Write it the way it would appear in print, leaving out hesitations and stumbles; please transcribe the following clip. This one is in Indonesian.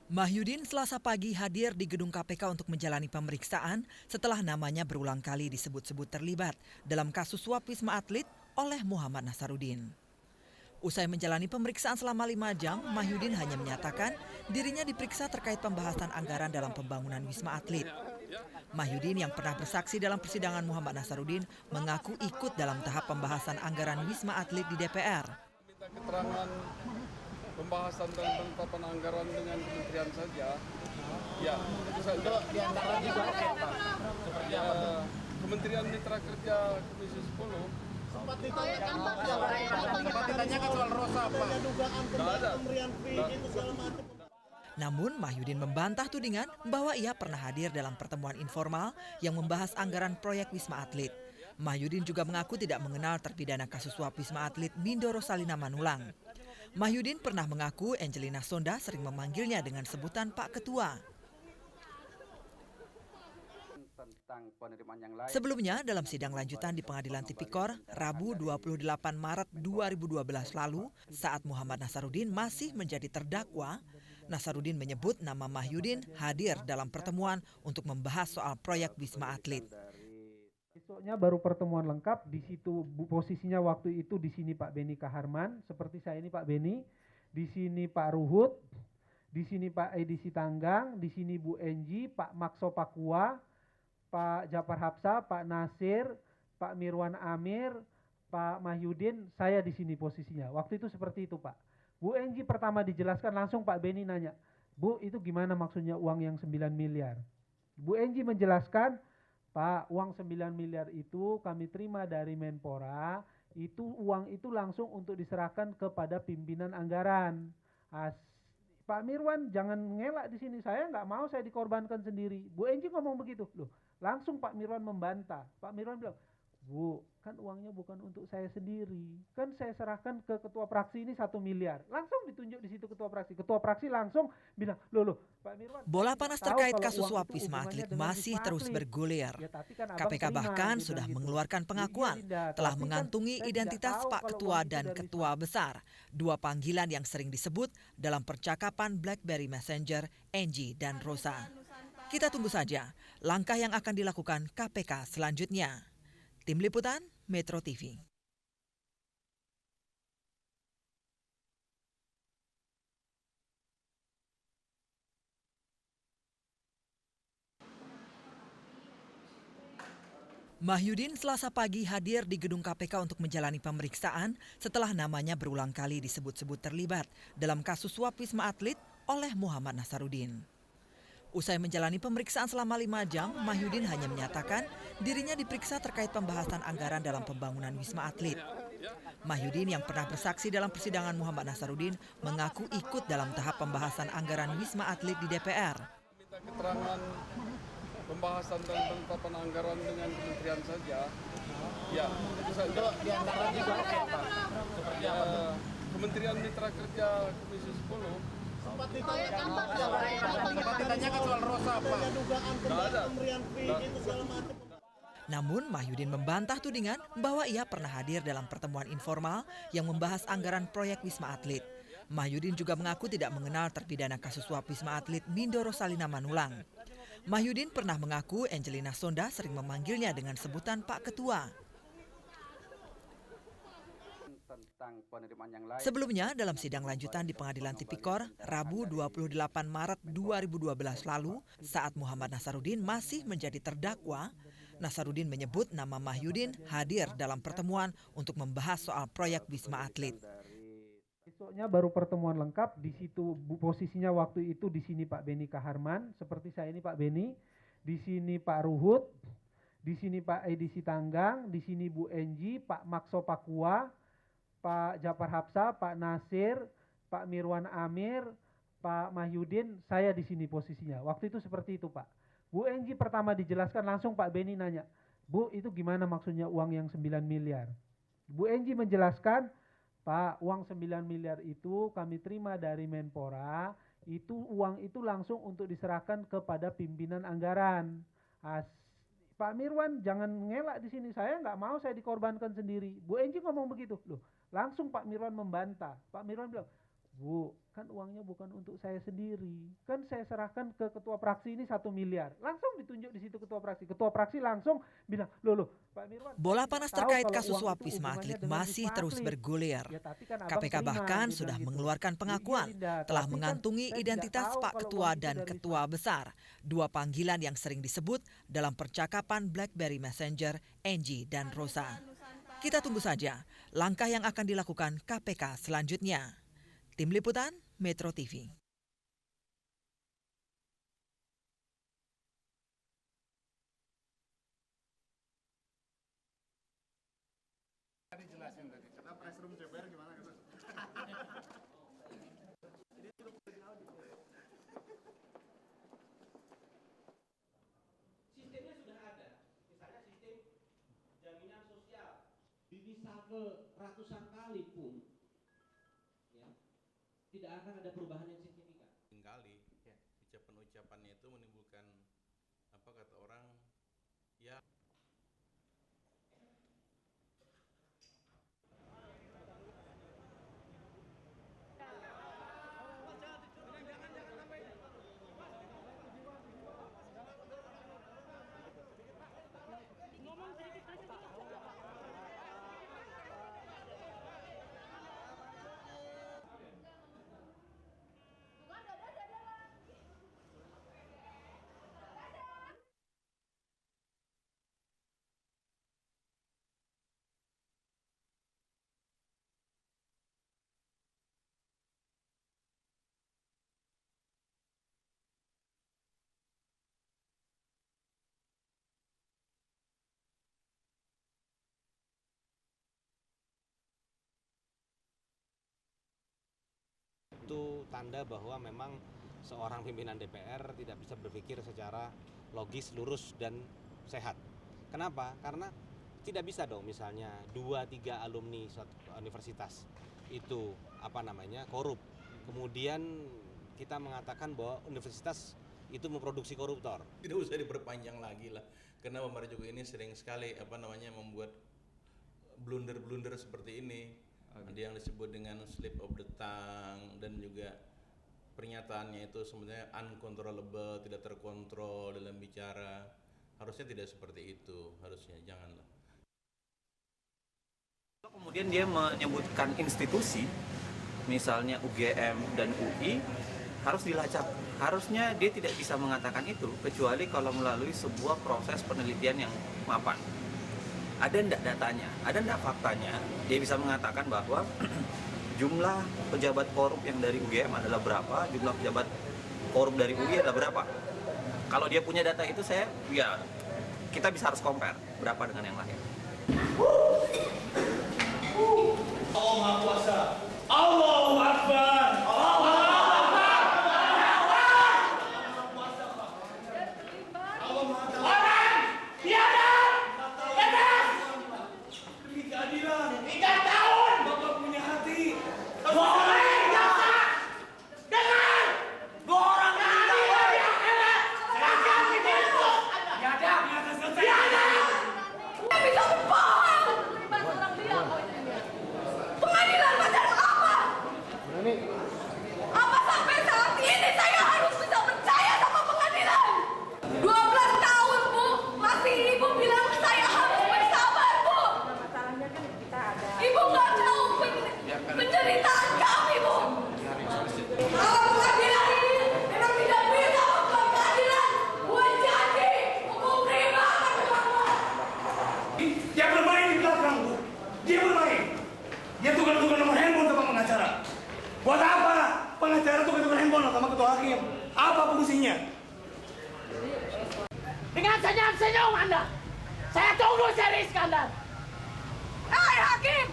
Mahyudin Selasa pagi hadir di gedung KPK untuk menjalani pemeriksaan setelah namanya berulang kali disebut-sebut terlibat dalam kasus suap Wisma Atlet oleh Muhammad Nasaruddin. Usai menjalani pemeriksaan selama 5 jam, Mahyudin hanya menyatakan dirinya diperiksa terkait pembahasan anggaran dalam pembangunan Wisma Atlet. Mahyudin yang pernah bersaksi dalam persidangan Muhammad Nasaruddin mengaku ikut dalam tahap pembahasan anggaran Wisma Atlet di DPR. Minta keterangan pembahasan dan penetapan anggaran dengan kementerian saja. Ya, itu saja. Di antara juga apa? Seperti Ya, apa tuh? Kementerian Mitra Kerja Komisi 10. Sempat ditanyakan soal Rosa, Pak. Nggak ada. Namun Mahyudin membantah tudingan bahwa ia pernah hadir dalam pertemuan informal yang membahas anggaran proyek Wisma Atlet. Mahyudin juga mengaku tidak mengenal terpidana kasus suap Wisma Atlet Mindo Rosalina Manulang. Mahyudin pernah mengaku Angelina Sonda sering memanggilnya dengan sebutan Pak Ketua. Sebelumnya, dalam sidang lanjutan di Pengadilan Tipikor, Rabu 28 Maret 2012 lalu, saat Muhammad Nasaruddin masih menjadi terdakwa, Nasaruddin menyebut nama Mahyudin hadir dalam pertemuan untuk membahas soal proyek Wisma Atlet. Besoknya baru pertemuan lengkap, di situ posisinya waktu itu di sini Pak Beni Kaharman, seperti saya ini Pak Beni, di sini Pak Ruhut, di sini Pak Edi Sitanggang, di sini Bu Enji, Pak Makso Pakua, Pak Japar Hapsa, Pak Nasir, Pak Mirwan Amir, Pak Mahyudin, saya di sini posisinya. Waktu itu seperti itu Pak. Bu Enji pertama dijelaskan langsung Pak Beni nanya, Bu itu gimana maksudnya uang yang 9 miliar? Bu Enji menjelaskan, Pak, uang 9 miliar itu kami terima dari Menpora, itu uang itu langsung untuk diserahkan kepada pimpinan anggaran. Pak Mirwan jangan ngelak di sini, saya nggak mau saya dikorbankan sendiri. Bu Enji ngomong begitu, loh langsung Pak Mirwan membantah. Pak Mirwan bilang, Bu, kan uangnya bukan untuk saya sendiri. Kan saya serahkan ke ketua praksi ini 1 miliar. Langsung ditunjuk di situ ketua praksi. Ketua praksi langsung bilang, loh, Pak Mirwan. Bola panas terkait kasus suap Wisma Atlet masih terus bergulir. Ya, kan KPK bahkan sudah mengeluarkan pengakuan telah mengantungi identitas Pak Ketua dan Ketua Besar, dua panggilan yang sering disebut dalam percakapan BlackBerry Messenger, Angie dan Rosa. Kita tunggu saja langkah yang akan dilakukan KPK selanjutnya. Tim Liputan, Metro TV. Mahyudin Selasa pagi hadir di gedung KPK untuk menjalani pemeriksaan setelah namanya berulang kali disebut-sebut terlibat dalam kasus suap Wisma Atlet oleh Muhammad Nasaruddin. Usai menjalani pemeriksaan selama 5 jam, Mahyudin hanya menyatakan dirinya diperiksa terkait pembahasan anggaran dalam pembangunan Wisma Atlet. Mahyudin yang pernah bersaksi dalam persidangan Muhammad Nasaruddin mengaku ikut dalam tahap pembahasan anggaran Wisma Atlet di DPR. Minta keterangan pembahasan dan penetapan anggaran dengan kementerian saja. Ya, itu saja. Di antara juga apa? Seperti Ya, apa tuh? Kementerian Mitra Kerja Komisi 10. Sempat ditanyakan soal Rosa, Pak. Nggak ada. Namun Mahyudin membantah tudingan bahwa ia pernah hadir dalam pertemuan informal yang membahas anggaran proyek Wisma Atlet. Mahyudin juga mengaku tidak mengenal terpidana kasus suap Wisma Atlet Mindo Rosalina Manulang. Mahyudin pernah mengaku Angelina Sonda sering memanggilnya dengan sebutan Pak Ketua. Sebelumnya, dalam sidang lanjutan di Pengadilan Tipikor, Rabu 28 Maret 2012 lalu, saat Muhammad Nasaruddin masih menjadi terdakwa, Nasaruddin menyebut nama Mahyudin hadir dalam pertemuan untuk membahas soal proyek Wisma Atlet. Besoknya baru pertemuan lengkap, di situ posisinya waktu itu di sini Pak Beni Kaharman, seperti saya ini Pak Beni, di sini Pak Ruhut, di sini Pak Edi Sitanggang, di sini Bu Enji, Pak Makso Pakua, Pak Japar Hapsa, Pak Nasir, Pak Mirwan Amir, Pak Mahyudin, saya di sini posisinya. Waktu itu seperti itu Pak. Bu Enji pertama dijelaskan langsung Pak Beni nanya, Bu itu gimana maksudnya uang yang 9 miliar? Bu Enji menjelaskan, Pak uang 9 miliar itu kami terima dari Menpora, itu uang itu langsung untuk diserahkan kepada pimpinan anggaran. Pak Mirwan jangan ngelak di sini, saya nggak mau saya dikorbankan sendiri. Bu Enji ngomong begitu, loh langsung Pak Mirwan membantah. Pak Mirwan bilang, Bu, kan uangnya bukan untuk saya sendiri. Kan saya serahkan ke ketua fraksi ini 1 miliar. Langsung ditunjuk di situ ketua fraksi. Ketua fraksi langsung bilang, loh, Pak Mirwan. Bola panas terkait kasus suap itu Wisma Atlet hubungannya dengan masih Wisma terus Atlet. bergulir. Ya, tapi kan abang KPK terima, bahkan dia sudah bilang gitu. mengeluarkan pengakuan Iya, Dinda, telah tapi kan mengantungi saya tidak identitas tahu Pak kalau Ketua uang itu dan dari Ketua Besar, 2 panggilan yang sering disebut dalam percakapan BlackBerry Messenger, Angie dan Rosa. Kita tunggu saja langkah yang akan dilakukan KPK selanjutnya. Tim Liputan, Metro TV. Sistemnya sudah ada, misalnya sistem jaminan sosial dirisafel ratusan kali pun, ya, tidak akan ada perubahan yang signifikan. Kali ucapan-ucapannya itu menimbulkan apa kata orang ya. Itu tanda bahwa memang seorang pimpinan DPR tidak bisa berpikir secara logis, lurus, dan sehat. Kenapa? Karena tidak bisa dong misalnya 2-3 alumni suatu universitas itu korup. Kemudian kita mengatakan bahwa universitas itu memproduksi koruptor. Tidak usah diperpanjang lagi lah, karena Pak Marjo ini sering sekali membuat blunder-blunder seperti ini. Ada yang disebut dengan slip of the tongue, dan juga pernyataannya itu sebenarnya uncontrollable, tidak terkontrol dalam bicara. Harusnya tidak seperti itu, harusnya janganlah. Kemudian dia menyebutkan institusi, misalnya UGM dan UI, harus dilacak. Harusnya dia tidak bisa mengatakan itu, kecuali kalau melalui sebuah proses penelitian yang mapan. Ada enggak datanya, ada enggak faktanya, dia bisa mengatakan bahwa jumlah pejabat korup yang dari UGM adalah berapa, jumlah pejabat korup dari UI adalah berapa. Kalau dia punya data itu, kita bisa harus compare berapa dengan yang lain. Allah Maha Kuasa. Allahu Akbar. Allahu Akbar. Apa sampai saat ini saya harus bisa percaya sama pengadilan? 12 tahun, Bu. Masih Ibu bilang saya harus bersabar, Bu. Masalahnya kan kita ada. Ibu nggak tahu penderitaan kami, Bu. Kalau pengadilan ini memang tidak bisa membuat keadilan, buat janji hukum rimba akan berlaku. Dia bermain di belakang, Bu. Dia bermain. Dia tukar-tukar nomor handphone sama pengacara. Buat apa? Pengacara tukar-tukar handphone sama ketua hakim. Apa fungsinya? Dengan senyum-senyum Anda, saya tunggu seri skandal. Hai, Hakim!